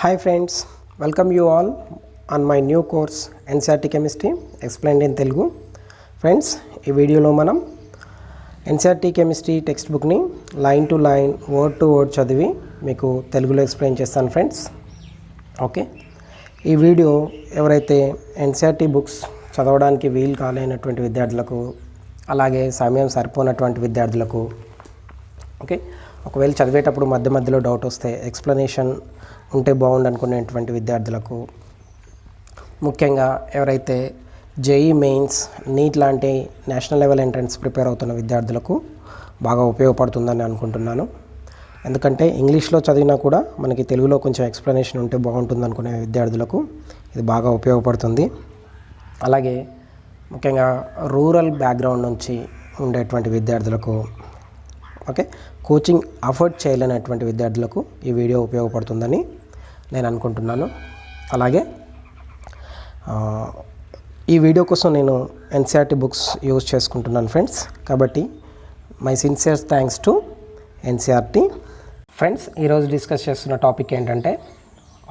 Hi friends, welcome you all on my new course NCERT Chemistry explained in Telugu. Friends, ఈ వీడియోలో మనం NCERT Chemistry text బుక్ని line to line word to word చదివి మీకు తెలుగులో explain చేస్తాను friends. Okay, ఈ వీడియో ఎవరైతే NCERT బుక్స్ చదవడానికి వీలు కాలేనటువంటి విద్యార్థులకు, అలాగే సమయం సరిపోనటువంటి విద్యార్థులకు, ఓకే, ఒకవేళ చదివేటప్పుడు మధ్య మధ్యలో డౌట్ వస్తే ఎక్స్ప్లెనేషన్ ఉంటే బాగుండు అనుకునేటువంటి విద్యార్థులకు, ముఖ్యంగా ఎవరైతే జేఈ మెయిన్స్, నీట్ లాంటి నేషనల్ లెవెల్ ఎంట్రన్స్ ప్రిపేర్ అవుతున్న విద్యార్థులకు బాగా ఉపయోగపడుతుందని అనుకుంటున్నాను. ఎందుకంటే ఇంగ్లీష్లో చదివినా కూడా మనకి తెలుగులో కొంచెం ఎక్స్ప్లెనేషన్ ఉంటే బాగుంటుంది అనుకునే విద్యార్థులకు ఇది బాగా ఉపయోగపడుతుంది. అలాగే ముఖ్యంగా రూరల్ బ్యాక్గ్రౌండ్ నుంచి ఉండేటువంటి విద్యార్థులకు, ఓకే, కోచింగ్ అఫోర్డ్ చేయలేనటువంటి విద్యార్థులకు ఈ వీడియో ఉపయోగపడుతుందని నేను అనుకుంటున్నాను. అలాగే ఈ వీడియో కోసం నేను NCERT బుక్స్ యూజ్ చేసుకుంటున్నాను ఫ్రెండ్స్. కాబట్టి my sincere thanks to NCERT. Friends, ఈరోజు డిస్కస్ చేస్తున్న టాపిక్ ఏంటంటే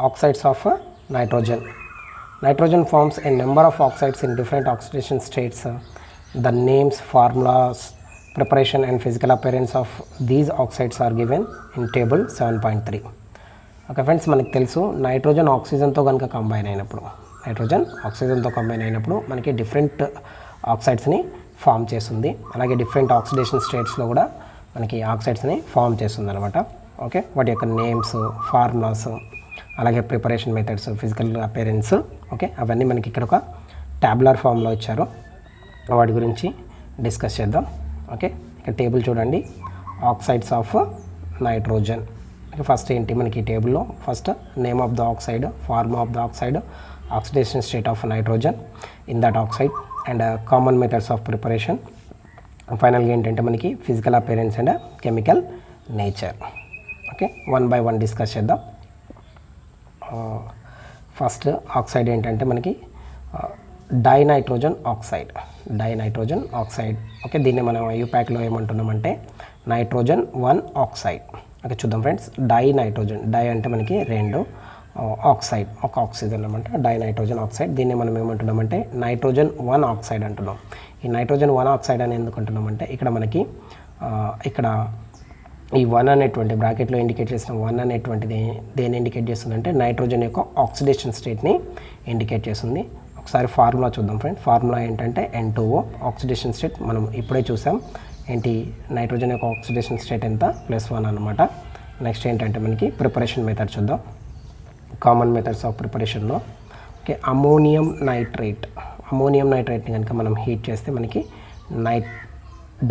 oxides of nitrogen. Nitrogen forms a number of oxides in different oxidation states. The names, formulas, preparation and physical appearance of these oxides are given in table 7.3. Okay friends, మనకి తెలుసు nitrogen ఆక్సిజన్తో కనుక combine అయినప్పుడు మనకి different ఆక్సైడ్స్ని form చేస్తుంది. అలాగే different oxidation స్టేట్స్లో కూడా మనకి ఆక్సైడ్స్ని ఫామ్ చేస్తుంది అనమాట. ఓకే, వాటి యొక్క నేమ్స్, ఫార్ములాస్, అలాగే preparation methods, physical appearance, okay, అవన్నీ మనకి ఇక్కడ ఒక ట్యాబులర్ ఫామ్లో ఇచ్చారు. వాటి గురించి డిస్కస్ చేద్దాం. ఓకే, ఇక్కడ టేబుల్ చూడండి, ఆక్సైడ్స్ ఆఫ్ నైట్రోజన్. ఫస్ట్ ఏంటి మనకి ఈ టేబుల్లో, first name of the oxide, form of the oxide, oxidation state of nitrogen in that oxide, and common methods of preparation. ఫైనల్గా ఏంటంటే మనకి physical appearance and chemical nature. Okay, one by one discuss చేద్దాం. First oxide ఏంటంటే మనకి dinitrogen oxide. Okay, దీన్ని మనం యూప్యాక్లో ఏమంటున్నామంటే నైట్రోజన్ 1 ఆక్సైడ్. ఓకే, చూద్దాం ఫ్రెండ్స్. డైనైట్రోజన్, డై అంటే మనకి రెండు, ఆక్సైడ్ ఒక ఆక్సిజన్ అనమాట, డైనైట్రోజన్ ఆక్సైడ్. దీన్ని మనం ఏమంటున్నామంటే నైట్రోజన్ 1 ఆక్సైడ్ అంటున్నాం. ఈ నైట్రోజన్ 1 ఆక్సైడ్ అని ఎందుకు అంటున్నామంటే ఇక్కడ మనకి ఇక్కడ ఈ 1 అనేటువంటి బ్రాకెట్లో ఇండికేట్ చేసిన 1 అనేటువంటిది దేన్ని ఇండికేట్ చేస్తుందంటే నైట్రోజన్ యొక్క ఆక్సిడేషన్ స్టేట్ని ఇండికేట్ చేస్తుంది. ఒకసారి ఫార్ములా చూద్దాం ఫ్రెండ్. ఫార్ములా ఏంటంటే N2O, ఆక్సిడేషన్ స్టేట్ మనం ఇప్పుడే చూసాం. ఏంటి, నైట్రోజన్ యొక్క ఆక్సిడేషన్ స్టేట్ ఎంత, +1 అనమాట. నెక్స్ట్ ఏంటంటే మనకి ప్రిపరేషన్ మెథడ్ చూద్దాం. కామన్ మెథడ్స్ ఆఫ్ ప్రిపరేషన్లో, ఓకే, అమోనియం నైట్రేట్ని కనుక మనం హీట్ చేస్తే మనకి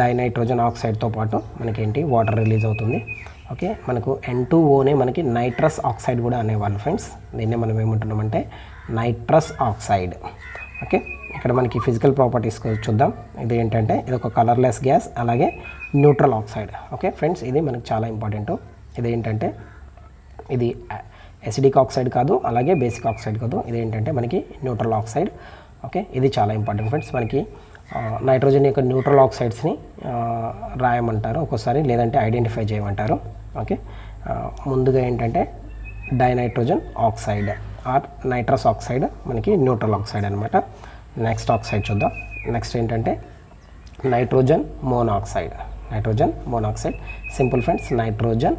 డైనైట్రోజన్ ఆక్సైడ్తో పాటు మనకి ఏంటి వాటర్ రిలీజ్ అవుతుంది. ఓకే, మనకు N2Oనే మనకి నైట్రస్ ఆక్సైడ్ కూడా అనేవాళ్ళు ఫ్రెండ్స్. దీన్నే మనం ఏమంటున్నామంటే నైట్రస్ ఆక్సైడ్. ఓకే, ఇక్కడ మనకి ఫిజికల్ ప్రాపర్టీస్ చూద్దాం. ఇది ఏంటంటే ఇది ఒక కలర్లెస్ గ్యాస్, అలాగే న్యూట్రల్ ఆక్సైడ్. ఓకే ఫ్రెండ్స్, ఇది మనకి చాలా ఇంపార్టెంట్. ఇది ఏంటంటే ఇది ఎసిడిక్ ఆక్సైడ్ కాదు, అలాగే బేసిక్ ఆక్సైడ్ కాదు. ఇది ఏంటంటే మనకి న్యూట్రల్ ఆక్సైడ్. ఓకే, ఇది చాలా ఇంపార్టెంట్ ఫ్రెండ్స్. మనకి నైట్రోజన్ యొక్క న్యూట్రల్ ఆక్సైడ్స్ని రాయమంటారు ఒక్కోసారి, లేదంటే ఐడెంటిఫై చేయమంటారు. ఓకే, ముందుగా ఏంటంటే dinitrogen oxide or nitrous oxide మనకి న్యూట్రల్ ఆక్సైడ్ అనమాట. నెక్స్ట్ ఆక్సైడ్ చూద్దాం. నెక్స్ట్ ఏంటంటే nitrogen monoxide. Simple friends, nitrogen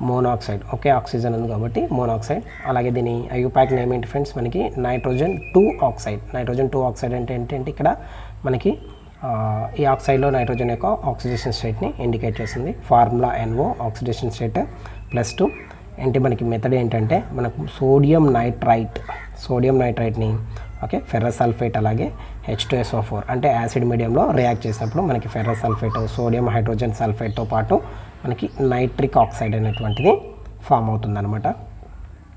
monoxide. Okay, oxygen ఉంది కాబట్టి మోనాక్సైడ్. అలాగే దీని ఐయుపాక్ నేమ్ ఏంటి ఫ్రెండ్స్, మనకి నైట్రోజన్ 2 ఆక్సైడ్. నైట్రోజన్ 2 ఆక్సైడ్ అంటే ఏంటంటే ఇక్కడ మనకి ఈ ఆక్సైడ్లో నైట్రోజన్ యొక్క ఆక్సిడేషన్ స్టేట్ని ఇండికేట్ చేస్తుంది. Formula NO, oxidation state +2. ఏంటి మనకి మెథడ్ ఏంటంటే మనకు సోడియం నైట్రైట్ని, ఓకే, ఫెర్రస్ సల్ఫేట్ అలాగే H2SO4 అంటే యాసిడ్ మీడియంలో రియాక్ట్ చేసినప్పుడు మనకి ఫెర్రస్ సల్ఫేట్, సోడియం హైడ్రోజన్ సల్ఫేట్తో పాటు మనకి నైట్రిక్ ఆక్సైడ్ అనేటువంటిది ఫామ్ అవుతుంది అనమాట.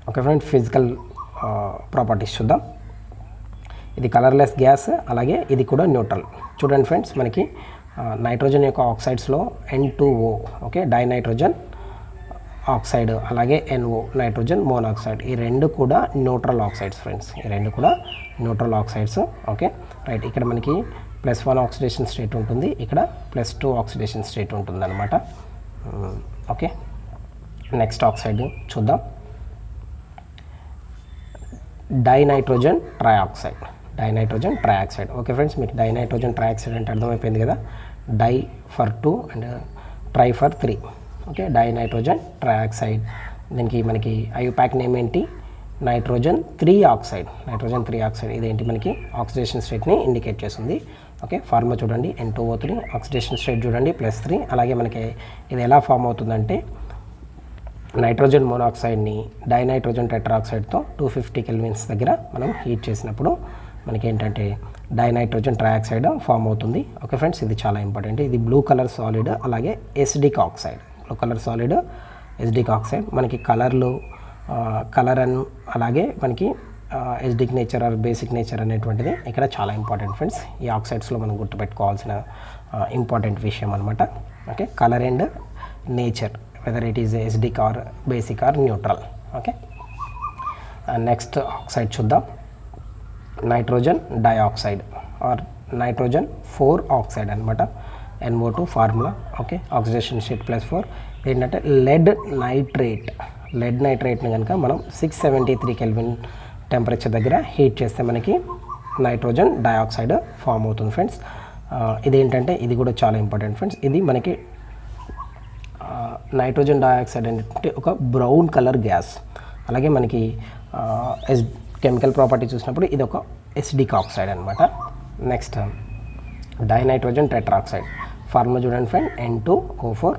ఓకే ఫ్రెండ్, ఫిజికల్ ప్రాపర్టీస్ చూద్దాం. ఇది కలర్లెస్ గ్యాస్, అలాగే ఇది కూడా న్యూట్రల్. చూడండి ఫ్రెండ్స్, మనకి నైట్రోజన్ యొక్క ఆక్సైడ్స్లో N2O, ఓకే, డైనైట్రోజన్ ఆక్సైడ్, అలాగే NO, నైట్రోజన్ మోనాక్సైడ్. ఈ రెండు కూడా neutral oxides friends. Okay right. ఇక్కడ మనకి +1 ఆక్సిడేషన్ స్టేట్ ఉంటుంది, ఇక్కడ +2 ఆక్సిడేషన్ స్టేట్ ఉంటుంది అనమాట. ఓకే, నెక్స్ట్ ఆక్సైడ్ చూద్దాం. Dinitrogen trioxide. ఓకే ఫ్రెండ్స్, మీకు డైనైట్రోజన్ ట్రయాక్సైడ్ అంటే అర్థమైపోయింది కదా. Di for 2 and tri for 3. Okay, dinitrogen trioxide. దీనికి మనకి ఐయుపాక్ నేమ్ ఏంటి? Nitrogen 3 oxide. ఇదేంటి మనకి ఆక్సిడేషన్ స్టేట్ని ఇండికేట్ చేస్తుంది. ఓకే, ఫార్ములా చూడండి, N2O3, ఆక్సిడేషన్ స్టేట్ చూడండి +3. అలాగే మనకి ఇది ఎలా ఫామ్ అవుతుందంటే నైట్రోజన్ మోనాక్సైడ్ని డైనైట్రోజన్ టెట్రాక్సైడ్తో 250 కెల్విన్స్ దగ్గర మనం హీట్ చేసినప్పుడు మనకి ఏంటంటే డైనైట్రోజన్ ట్రయాక్సైడ్ ఫామ్ అవుతుంది. ఓకే ఫ్రెండ్స్, ఇది చాలా ఇంపార్టెంట్. ఇది బ్లూ కలర్ సాలిడ్, అలాగే ఎసిడిక్ ఆక్సైడ్. మనకి కలర్ అండ్ అలాగే మనకి acidic nature or basic nature అనేటువంటిది ఇక్కడ చాలా ఇంపార్టెంట్ ఫ్రెండ్స్. ఈ ఆక్సైడ్స్లో మనం గుర్తుపెట్టుకోవాల్సిన ఇంపార్టెంట్ విషయం అనమాట. Okay, colour and nature, whether it is acidic or basic or neutral. Okay, next oxide చూద్దాం. Nitrogen dioxide or nitrogen 4 oxide అనమాట. NO2 formula. Okay, oxidation state +4. ఏంటంటే లెడ్ నైట్రేట్ని కనుక మనం 673 కెల్విన్ టెంపరేచర్ దగ్గర హీట్ చేస్తే మనకి నైట్రోజన్ డైఆక్సైడ్ ఫామ్ అవుతుంది friends. ఇదేంటంటే ఇది కూడా చాలా ఇంపార్టెంట్ ఫ్రెండ్స్. ఇది మనకి నైట్రోజన్ డైఆక్సైడ్ అంటే ఒక బ్రౌన్ కలర్ గ్యాస్. అలాగే మనకి కెమికల్ ప్రాపర్టీ చూసినప్పుడు ఇది ఒక ఎసిడిక్ ఆక్సైడ్ అనమాట. Next dinitrogen tetroxide. ఫార్ములా చూడండి ఫ్రెండ్, N2O4.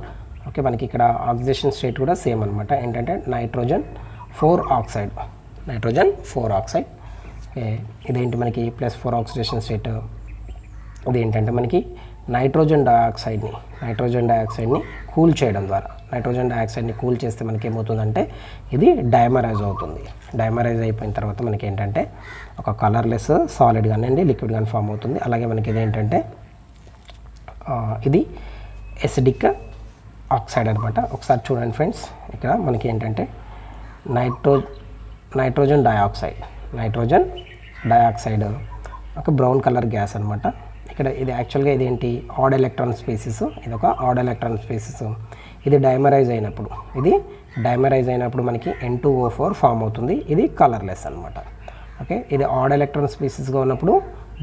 ఓకే, మనకి ఇక్కడ ఆక్సిడేషన్ స్టేట్ కూడా సేమ్ అనమాట. ఏంటంటే నైట్రోజన్ 4 ఆక్సైడ్. ఇదేంటి మనకి +4 ఆక్సిడేషన్ స్టేట్. ఇదేంటంటే మనకి నైట్రోజన్ డైఆక్సైడ్ని కూల్ చేయడం ద్వారా, నైట్రోజన్ డైఆక్సైడ్ని కూల్ చేస్తే మనకి ఏమవుతుందంటే ఇది డైమరైజ్ అవుతుంది. డైమరైజ్ అయిపోయిన తర్వాత మనకి ఏంటంటే ఒక కలర్లెస్ సాలిడ్ కానివ్వండి, లిక్విడ్ కానీ ఫామ్ అవుతుంది. అలాగే మనకి ఇదేంటంటే ఇది ఎసిడిక్ ఆక్సైడ్ అనమాట. ఒకసారి చూడండి ఫ్రెండ్స్, ఇక్కడ మనకి ఏంటంటే నైట్రోజన్ డైఆక్సైడ్ ఒక బ్రౌన్ కలర్ గ్యాస్ అనమాట. ఇక్కడ ఇది యాక్చువల్గా ఇదేంటి ఆడ్ ఎలక్ట్రాన్ స్పీసెస్. ఇది ఒక ఆడ్ ఎలక్ట్రాన్ స్పీసెస్. ఇది డైమరైజ్ అయినప్పుడు మనకి N2O4 ఫామ్ అవుతుంది. ఇది కలర్లెస్ అనమాట. ఓకే, ఇది ఆడ్ ఎలక్ట్రాన్ స్పీసెస్గా ఉన్నప్పుడు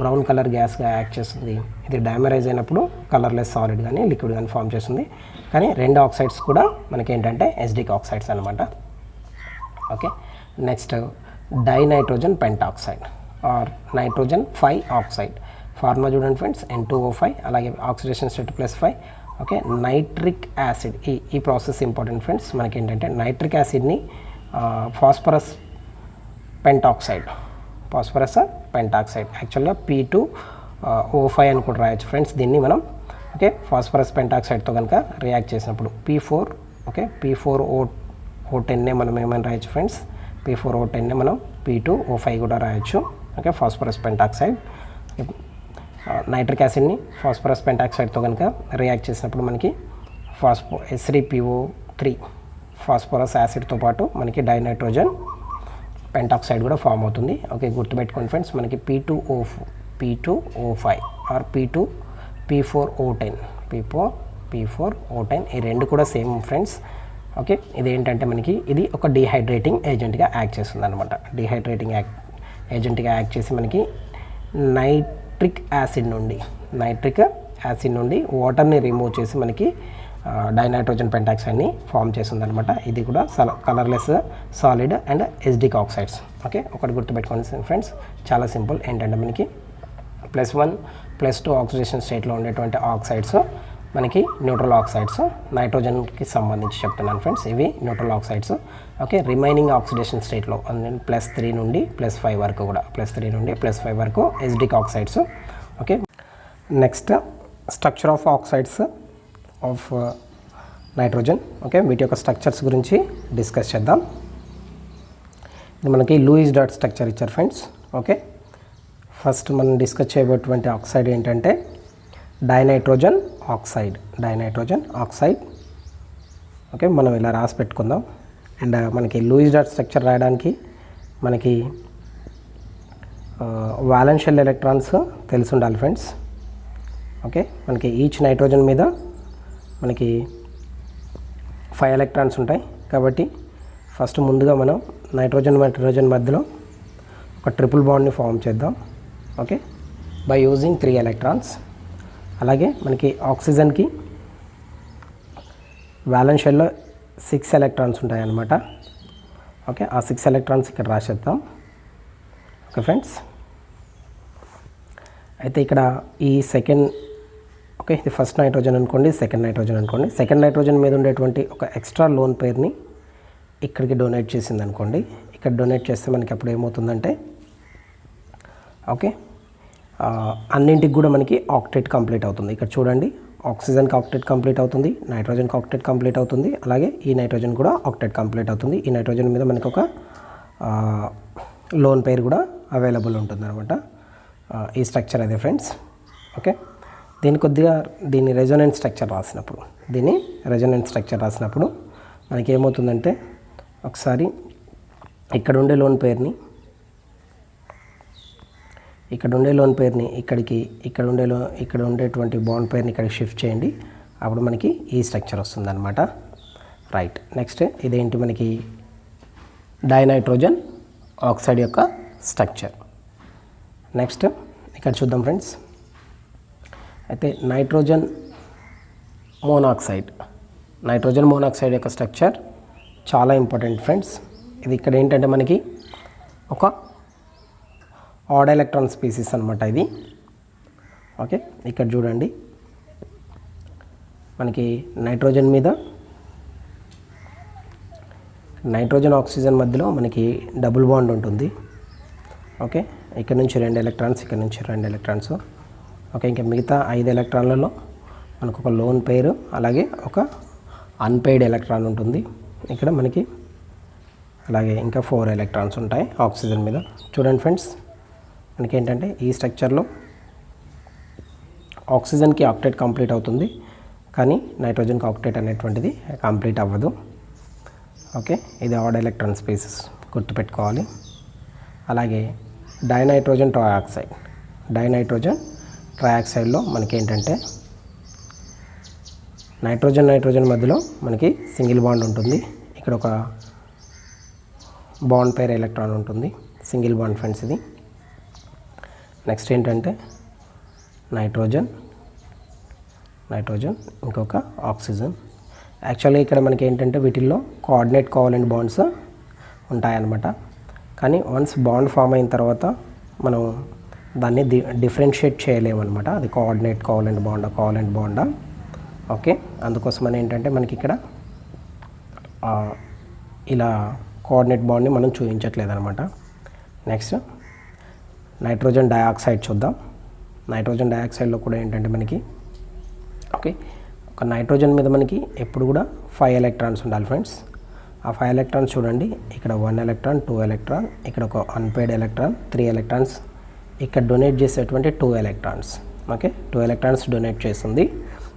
బ్రౌన్ కలర్ గ్యాస్గా యాక్ట్ చేస్తుంది. ఇది డైమరైజ్ అయినప్పుడు కలర్లెస్ సాలిడ్ కానీ లిక్విడ్ కానీ ఫామ్ చేస్తుంది. కానీ రెండు ఆక్సైడ్స్ కూడా మనకి ఏంటంటే ఎసిడిక్ ఆక్సైడ్స్ అనమాట. Okay, next dinitrogen pentoxide or nitrogen 5 oxide. Formula చూడండి ఫ్రెండ్స్, N2O5, అలాగే oxidation state +5. Okay, nitric acid. ఈ ప్రాసెస్ ఇంపార్టెంట్ ఫ్రెండ్స్. మనకి ఏంటంటే నైట్రిక్ యాసిడ్ని ఫాస్ఫరస్ పెంటాక్సైడ్ యాక్చువల్గా P2O5 అని కూడా రాయొచ్చు ఫ్రెండ్స్ దీన్ని మనం. ఓకే, ఫాస్ఫరస్ పెంటాక్సైడ్తో కనుక రియాక్ట్ చేసినప్పుడు P4O10నే మనం ఏమైనా రాయొచ్చు ఫ్రెండ్స్. P4O10నే మనం P2O5 కూడా రాయొచ్చు. Okay, phosphorus pentoxide. నైట్రిక్ యాసిడ్ని ఫాస్ఫరస్ పెంటాక్సైడ్తో కనుక రియాక్ట్ చేసినప్పుడు మనకి H3PO3 ఫాస్ఫరస్ యాసిడ్తో పాటు మనకి డైనైట్రోజన్ పెంటాక్సైడ్ కూడా ఫామ్ అవుతుంది. ఓకే, గుర్తుపెట్టుకోండి ఫ్రెండ్స్, మనకి P2O5 ఆర్ P4O10 ఈ రెండు కూడా సేమ్ ఫ్రెండ్స్. ఓకే, ఇదేంటంటే మనకి ఇది ఒక డీహైడ్రేటింగ్ ఏజెంట్గా యాక్ట్ చేస్తుంది అనమాట. డీహైడ్రేటింగ్ ఏజెంట్గా యాక్ట్ చేసి మనకి నైట్రిక్ యాసిడ్ నుండి వాటర్ని రిమూవ్ చేసి మనకి డైనైట్రోజన్ పెంటాక్సైడ్ని ఫామ్ చేస్తుంది అనమాట. ఇది కూడా colourless solid and acidic oxides. Okay, ఒకటి గుర్తుపెట్టుకోండి ఫ్రెండ్స్, చాలా సింపుల్. ఏంటంటే మనకి +1 +2 ఆక్సిడేషన్ స్టేట్లో ఉండేటువంటి ఆక్సైడ్స్ మనకి న్యూట్రల్ ఆక్సైడ్స్. నైట్రోజన్కి సంబంధించి చెప్తున్నాను ఫ్రెండ్స్, ఇవి neutral oxides. Okay, remaining oxidation స్టేట్లో +3 నుండి +5 వరకు కూడా +5 వరకు acidic oxides. Okay, next structure of oxides of nitrogen. Okay, వీటి యొక్క స్ట్రక్చర్స్ గురించి డిస్కస్ చేద్దాం. ఇది మనకి లూయిస్ డాట్ స్ట్రక్చర్ ఇచ్చారు ఫ్రెండ్స్. ఓకే, ఫస్ట్ మనం డిస్కస్ చేయబోయేటువంటి ఆక్సైడ్ ఏంటంటే డైనైట్రోజన్ ఆక్సైడ్. ఓకే, మనం ఇలా రాసి పెట్టుకుందాం. అండ్ మనకి లూయిస్ డాట్ స్ట్రక్చర్ రాయడానికి మనకి వాలెన్షియల్ ఎలక్ట్రాన్స్ తెలిసి ఉండాలి ఫ్రెండ్స్. ఓకే, మనకి ఈచ్ నైట్రోజన్ మీద మనకి 5 ఎలక్ట్రాన్స్ ఉంటాయి. కాబట్టి ఫస్ట్ ముందుగా మనం నైట్రోజన్ మధ్యలో ఒక ట్రిపుల్ బాండ్ని ఫామ్ చేద్దాం. Okay, by using 3 electrons. అలాగే మనకి ఆక్సిజన్కి వ్యాలెన్స్ షెల్లో 6 ఎలక్ట్రాన్స్ ఉంటాయన్నమాట. ఓకే, ఆ 6 ఎలక్ట్రాన్స్ ఇక్కడ రాసేద్దాం. ఓకే ఫ్రెండ్స్, అయితే ఇక్కడ ఈ సెకండ్, ఓకే ఇది ఫస్ట్ నైట్రోజన్ అనుకోండి, సెకండ్ నైట్రోజన్ అనుకోండి. సెకండ్ నైట్రోజన్ మీద ఉండేటువంటి ఒక ఎక్స్ట్రా లోన్ పెయిర్ని ఇక్కడికి డొనేట్ చేసింది అనుకోండి. ఇక్కడ డొనేట్ చేస్తే మనకి అప్పుడు ఏమవుతుందంటే, ఓకే అన్నింటికి కూడా మనకి ఆక్టేట్ కంప్లీట్ అవుతుంది. ఇక్కడ చూడండి, ఆక్సిజన్కి ఆక్టేట్ కంప్లీట్ అవుతుంది, నైట్రోజన్కి ఆక్టేట్ కంప్లీట్ అవుతుంది, అలాగే ఈ నైట్రోజన్ కూడా ఆక్టేట్ కంప్లీట్ అవుతుంది. ఈ నైట్రోజన్ మీద మనకి ఒక లోన్ పెయిర్ కూడా అవైలబుల్ ఉంటుంది అనమాట. ఈ స్ట్రక్చర్ అదే ఫ్రెండ్స్. ఓకే, దీని రెజొనెన్స్ స్ట్రక్చర్ రాసినప్పుడు మనకి ఏమవుతుందంటే, ఒకసారి ఇక్కడ ఉండే లోన్ పెయిర్ని ఇక్కడికి, ఇక్కడ ఉండేటువంటి బాండ్ పెయిర్ని ఇక్కడికి షిఫ్ట్ చేయండి. అప్పుడు మనకి ఈ స్ట్రక్చర్ వస్తుందన్నమాట. రైట్, నెక్స్ట్ ఇదేంటి, మనకి డైనైట్రోజన్ ఆక్సైడ్ యొక్క స్ట్రక్చర్. నెక్స్ట్ ఇక్కడ చూద్దాం ఫ్రెండ్స్. అయితే నైట్రోజన్ మోనాక్సైడ్ యొక్క స్ట్రక్చర్ చాలా ఇంపార్టెంట్ ఫ్రెండ్స్. ఇది ఇక్కడ ఏంటంటే మనకి ఒక ఆడ్ ఎలక్ట్రాన్ స్పీసీస్ అనమాట ఇది. ఓకే, ఇక్కడ చూడండి, మనకి నైట్రోజన్ ఆక్సిజన్ మధ్యలో మనకి డబుల్ బాండ్ ఉంటుంది. ఓకే, ఇక్కడ నుంచి 2 ఎలక్ట్రాన్స్, ఇక్కడ నుంచి 2 ఎలక్ట్రాన్స్. ఓకే, ఇంకా మిగతా 5 ఎలక్ట్రాన్లలో మనకు ఒక లోన్ పెయిర్, అలాగే ఒక అన్పెయిడ్ ఎలక్ట్రాన్ ఉంటుంది ఇక్కడ మనకి. అలాగే ఇంకా 4 ఎలక్ట్రాన్స్ ఉంటాయి ఆక్సిజన్ మీద. చూడండి ఫ్రెండ్స్, మనకి ఏంటంటే ఈ స్ట్రక్చర్లో ఆక్సిజన్కి ఆక్టేట్ కంప్లీట్ అవుతుంది, కానీ నైట్రోజన్కి ఆక్టేట్ అనేటువంటిది కంప్లీట్ అవ్వదు. ఓకే, ఇది ఆడ్ ఎలక్ట్రాన్ స్పీసెస్ గుర్తుపెట్టుకోవాలి. అలాగే డైనైట్రోజన్ ట్రయాక్సైడ్లో మనకి ఏంటంటే నైట్రోజన్ మధ్యలో మనకి సింగిల్ బాండ్ ఉంటుంది. ఇక్కడ ఒక బాండ్ పెయిర్ ఎలక్ట్రాన్ ఉంటుంది, సింగిల్ బాండ్ ఫ్రెండ్స్ ఇది. నెక్స్ట్ ఏంటంటే నైట్రోజన్ ఇంకొక ఆక్సిజన్. యాక్చువల్గా ఇక్కడ మనకి ఏంటంటే వీటిల్లో కోఆర్డినేట్ కోవలెంట్ బాండ్స్ ఉంటాయన్నమాట. కానీ వన్స్ బాండ్ ఫామ్ అయిన తర్వాత మనం దాన్ని డిఫరెన్షియేట్ చేయలేమన్నమాట. అది కోఆర్డినేట్ కోవలెంట్ బాండా. ఓకే, అందుకోసమని ఏంటంటే మనకి ఇక్కడ ఇలా కోఆర్డినేట్ బాండ్ని మనం చూపించట్లేదు అనమాట. నెక్స్ట్ నైట్రోజన్ డయాక్సైడ్ చూద్దాం. నైట్రోజన్ డయాక్సైడ్లో కూడా ఏంటంటే మనకి, ఓకే ఒక నైట్రోజన్ మీద మనకి ఎప్పుడు కూడా 5 ఎలక్ట్రాన్స్ ఉండాలి ఫ్రెండ్స్. ఆ 5 ఎలక్ట్రాన్స్ చూడండి, ఇక్కడ 1 ఎలక్ట్రాన్, 2 ఎలక్ట్రాన్, ఇక్కడ ఒక అన్పెయిడ్ ఎలక్ట్రాన్, 3 ఎలక్ట్రాన్స్, ఇక్కడ డొనేట్ చేసేటువంటి 2 ఎలక్ట్రాన్స్. ఓకే, 2 ఎలక్ట్రాన్స్ డొనేట్ చేస్తుంది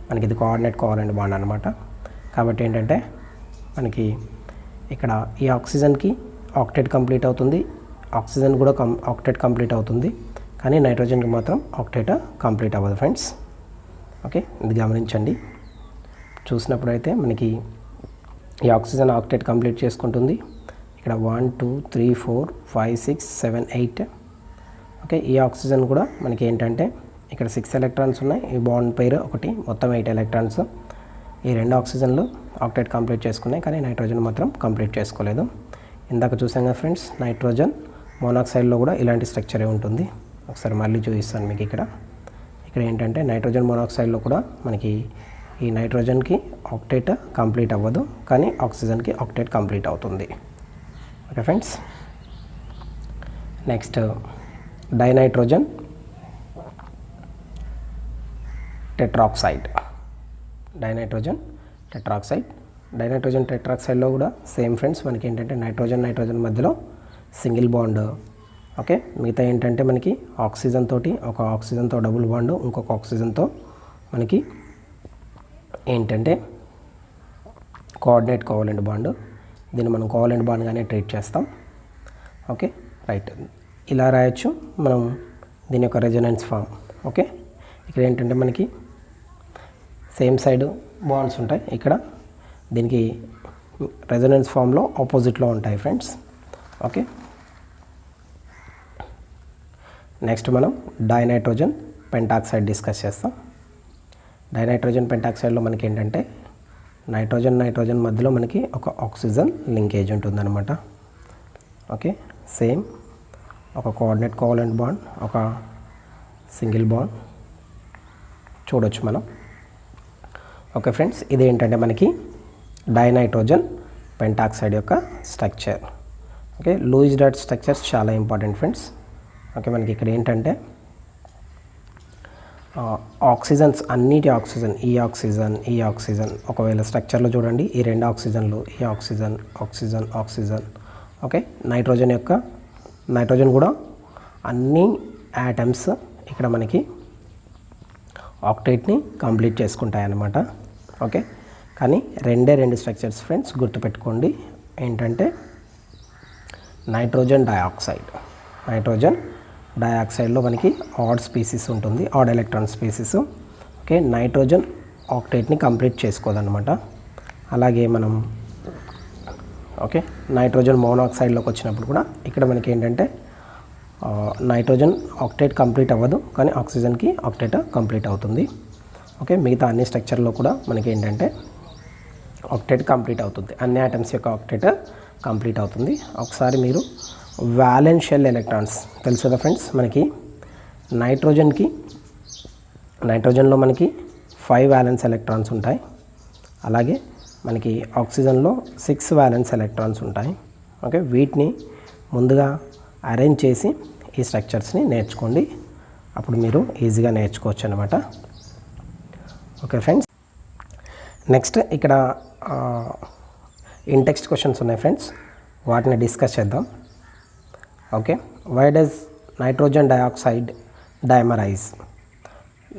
మనకి. ఇది కోఆర్డినేట్ కోవలెంట్ బాండ్ అనమాట. కాబట్టి ఏంటంటే మనకి ఇక్కడ ఈ ఆక్సిజన్కి ఆక్టేట్ కంప్లీట్ అవుతుంది, ఆక్సిజన్ కూడా ఆక్టేట్ కంప్లీట్ అవుతుంది, కానీ నైట్రోజన్కి మాత్రం ఆక్టేట్ కంప్లీట్ అవ్వదు ఫ్రెండ్స్. ఓకే, ఇది గమనించండి. చూసినప్పుడు అయితే మనకి ఈ ఆక్సిజన్ ఆక్టేట్ కంప్లీట్ చేసుకుంటుంది. ఇక్కడ 1 2 3 4 5 6 7 8. ఓకే, ఈ ఆక్సిజన్ కూడా మనకి ఏంటంటే ఇక్కడ 6 ఎలక్ట్రాన్స్ ఉన్నాయి, ఈ బాండ్ పెయిర్ ఒకటి, మొత్తం 8 ఎలక్ట్రాన్స్. ఈ 2 ఆక్సిజన్లు ఆక్టేట్ కంప్లీట్ చేసుకున్నాయి, కానీ నైట్రోజన్ మాత్రం కంప్లీట్ చేసుకోలేదు. ఇందాక చూసాం కదా ఫ్రెండ్స్, నైట్రోజన్ మోనాక్సైడ్లో కూడా ఇలాంటి స్ట్రక్చరే ఉంటుంది. ఒకసారి మళ్ళీ చూపిస్తాను మీకు. ఇక్కడ ఏంటంటే నైట్రోజన్ మోనాక్సైడ్లో కూడా మనకి ఈ నైట్రోజన్కి ఆక్టేట్ కంప్లీట్ అవ్వదు, కానీ ఆక్సిజన్కి ఆక్టేట్ కంప్లీట్ అవుతుంది. Okay friends, next dinitrogen tetroxide. Dinitrogen టెట్రాక్సైడ్లో కూడా సేమ్ ఫ్రెండ్స్, మనకి ఏంటంటే నైట్రోజన్ మధ్యలో సింగిల్ బాండ్. ఓకే, మిగతా ఏంటంటే మనకి ఆక్సిజన్ తోటి, ఒక ఆక్సిజన్తో డబుల్ బాండ్, ఇంకొక ఆక్సిజన్తో మనకి ఏంటంటే కోఆర్డినేట్ కోవలెంట్ బాండ్. దీన్ని మనం కోవలెంట్ బాండ్గానే ట్రీట్ చేస్తాం. ఓకే రైట్, ఇలా రాయొచ్చు మనం దీని యొక్క రెజొనెన్స్ ఫామ్. ఓకే, ఇక్కడ ఏంటంటే మనకి సేమ్ సైడ్ బాండ్స్ ఉంటాయి. ఇక్కడ దీనికి రెజొనెన్స్ ఫామ్లో ఆపోజిట్లో ఉంటాయి ఫ్రెండ్స్. ఓకే, నెక్స్ట్ మనం డైనైట్రోజన్ పెంటాక్సైడ్ డిస్కస్ చేస్తాం. డైనైట్రోజన్ పెంటాక్సైడ్లో మనకి ఏంటంటే నైట్రోజన్ మధ్యలో మనకి ఒక ఆక్సిజన్ లింకేజ్ ఉంటుందన్నమాట. ఓకే, సేమ్ ఒక కోఆర్డినేట్ కోవలెంట్ బాండ్, ఒక సింగిల్ బాండ్ చూడొచ్చు మనం. ఓకే ఫ్రెండ్స్, ఇది ఏంటంటే మనకి డైనైట్రోజన్ పెంటాక్సైడ్ యొక్క structure. Okay, Lewis dot structures చాలా ఇంపార్టెంట్ ఫ్రెండ్స్. ఓకే, మనకి ఇక్కడ ఏంటంటే ఆక్సిజన్స్ అన్నిటి ఈ ఆక్సిజన్ ఒకవేళ స్ట్రక్చర్లో చూడండి, ఈ రెండు ఆక్సిజన్లు, ఈ ఆక్సిజన్. ఓకే, నైట్రోజన్ కూడా అన్ని యాటమ్స్ ఇక్కడ మనకి ఆక్టేట్ని కంప్లీట్ చేసుకుంటాయి అన్నమాట. ఓకే, కానీ రెండు స్ట్రక్చర్స్ ఫ్రెండ్స్ గుర్తుపెట్టుకోండి. ఏంటంటే నైట్రోజన్ డయాక్సైడ్లో మనకి ఆడ్ స్పీసీస్ ఉంటుంది, odd electron species. Okay, nitrogen ఆక్టేట్ని కంప్లీట్ చేసుకోదన్నమాట. అలాగే మనం ఓకే నైట్రోజన్ మోనాక్సైడ్లోకి వచ్చినప్పుడు కూడా ఇక్కడ మనకి ఏంటంటే నైట్రోజన్ ఆక్టేట్ కంప్లీట్ అవ్వదు, కానీ ఆక్సిజన్కి ఆక్టేట్ కంప్లీట్ అవుతుంది. ఓకే, మిగతా అన్ని స్ట్రక్చర్లో కూడా మనకి ఏంటంటే ఆక్టేట్ కంప్లీట్ అవుతుంది, అన్ని ఆటమ్స్ యొక్క ఆక్టేట్ కంప్లీట్ అవుతుంది. ఒకసారి మీరు వ్యాలెన్స్ షెల్ ఎలక్ట్రాన్స్ తెలుసు కదా ఫ్రెండ్స్, మనకి నైట్రోజన్లో మనకి 5 వ్యాలెన్స్ ఎలక్ట్రాన్స్ ఉంటాయి. అలాగే మనకి ఆక్సిజన్లో 6 వ్యాలెన్స్ ఎలక్ట్రాన్స్ ఉంటాయి. ఓకే, వీటిని ముందుగా అరేంజ్ చేసి ఈ స్ట్రక్చర్స్ని నేర్చుకోండి, అప్పుడు మీరు ఈజీగా నేర్చుకోవచ్చు అనమాట. ఓకే ఫ్రెండ్స్, నెక్స్ట్ ఇక్కడ ఇన్ టెక్స్ట్ క్వశ్చన్స్ ఉన్నాయి ఫ్రెండ్స్, వాటిని డిస్కస్ చేద్దాం. Okay, why does nitrogen dioxide dimerise?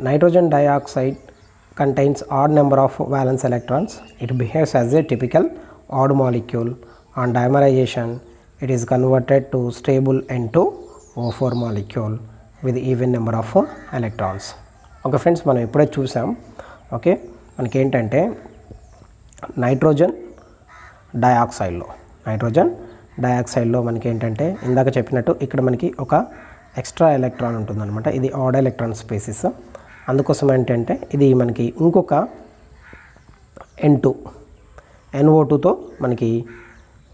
Nitrogen dioxide contains odd number of valence electrons. It behaves as a typical odd molecule. On dimerization, it is converted to stable N2O4 molecule with even number of electrons. Okay friends, మనం ఇప్పుడే చూసాం. Okay, మనకి ఏంటంటే nitrogen డయాక్సైడ్లో మనకి ఏంటంటే ఇందాక చెప్పినట్టు ఇక్కడ మనకి ఒక ఎక్స్ట్రా ఎలక్ట్రాన్ ఉంటుందన్నమాట. ఇది ఆడ్ ఎలక్ట్రాన్ స్పీసీస్. అందుకోసం ఏంటంటే ఇది మనకి ఇంకొక NO2తో మనకి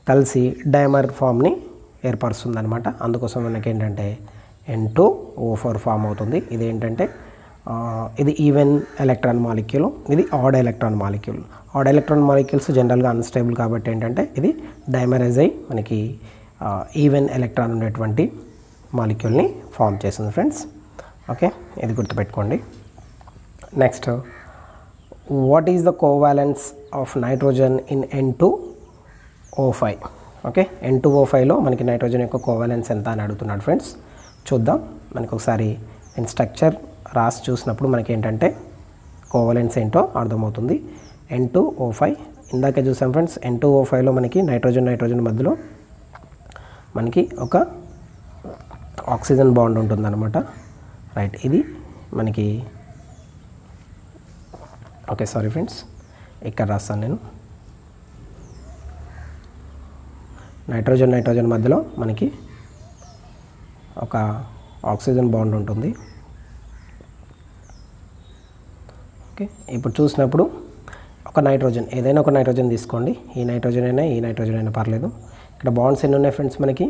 కలిసి డైమర్ ఫామ్ని ఏర్పరుస్తుంది అనమాట. అందుకోసం మనకి ఏంటంటే N2O4 ఫామ్ అవుతుంది. ఇది ఏంటంటే ఇది ఈవెన్ ఎలక్ట్రాన్ మాలిక్యూల్, ఇది odd electron molecule. Odd electron molecules జనరల్గా అన్స్టేబుల్ కాబట్టి ఏంటంటే ఇది డైమరైజ్ అయ్యి మనకి ఈవెన్ ఎలక్ట్రాన్ ఉండేటువంటి మాలిక్యూల్ని ఫామ్ చేస్తుంది ఫ్రెండ్స్. ఓకే, ఇది గుర్తుపెట్టుకోండి. Next, what is the covalence of nitrogen in N2O5? Okay, N2O5లో మనకి నైట్రోజన్ యొక్క కోవాలెన్స్ ఎంత అని అడుగుతున్నాడు ఫ్రెండ్స్. చూద్దాం. మనకి ఒకసారి నేను స్ట్రక్చర్ రాసి చూసినప్పుడు మనకి ఏంటంటే కోవాలెన్స్ ఏంటో అర్థమవుతుంది. N2O5 ఇందాకే చూసాం ఫ్రెండ్స్. N2O5లో మనకి నైట్రోజన్ మధ్యలో మనకి ఒక ఆక్సిజన్ బాండ్ ఉంటుందన్నమాట. రైట్, ఇది మనకి ఓకే సారీ ఫ్రెండ్స్, ఇక్కడ రాస్తాను నేను. నైట్రోజన్ మధ్యలో మనకి ఒక ఆక్సిజన్ బాండ్ ఉంటుంది. ఓకే, ఇప్పుడు చూసినప్పుడు ఒక నైట్రోజన్, ఏదైనా ఒక నైట్రోజన్ తీసుకోండి. ఈ నైట్రోజన్ అయినా పర్లేదు. ఇక్కడ బాండ్స్ ఎన్ని ఉన్నాయి ఫ్రెండ్స్ మనకి?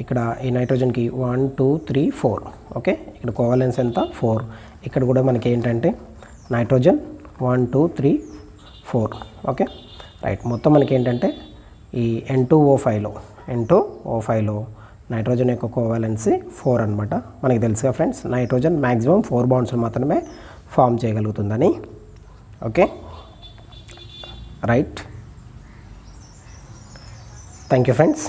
ఇక్కడ ఈ నైట్రోజన్కి 1 2 3 4. ఓకే, ఇక్కడ కోవాలెన్స్ ఎంత? 4. ఇక్కడ కూడా మనకి ఏంటంటే నైట్రోజన్ 1 2 3 4. ఓకే రైట్, మొత్తం మనకి ఏంటంటే ఈ N2O5లో నైట్రోజన్ యొక్క కోవాలెన్సీ 4 అనమాట. మనకి తెలుసుగా ఫ్రెండ్స్, నైట్రోజన్ మ్యాక్సిమం 4 బాండ్స్ మాత్రమే ఫామ్ చేయగలుగుతుందని. Okay right, thank you friends.